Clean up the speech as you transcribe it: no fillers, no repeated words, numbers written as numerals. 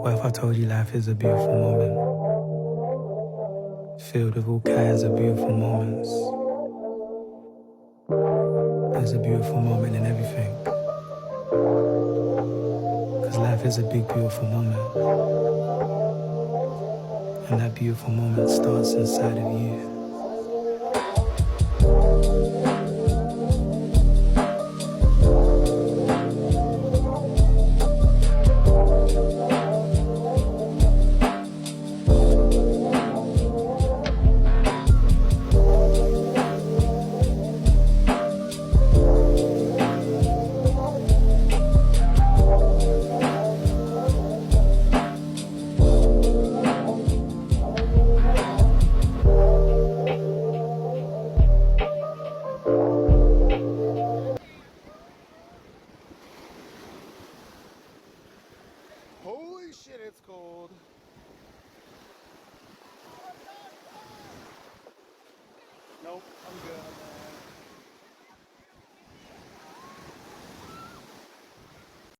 What if I told you life is a beautiful moment, filled with all kinds of beautiful moments? There's a beautiful moment in everything, cause life is a big beautiful moment, and that beautiful moment starts inside of you. Holy shit, it's cold. Nope, I'm good.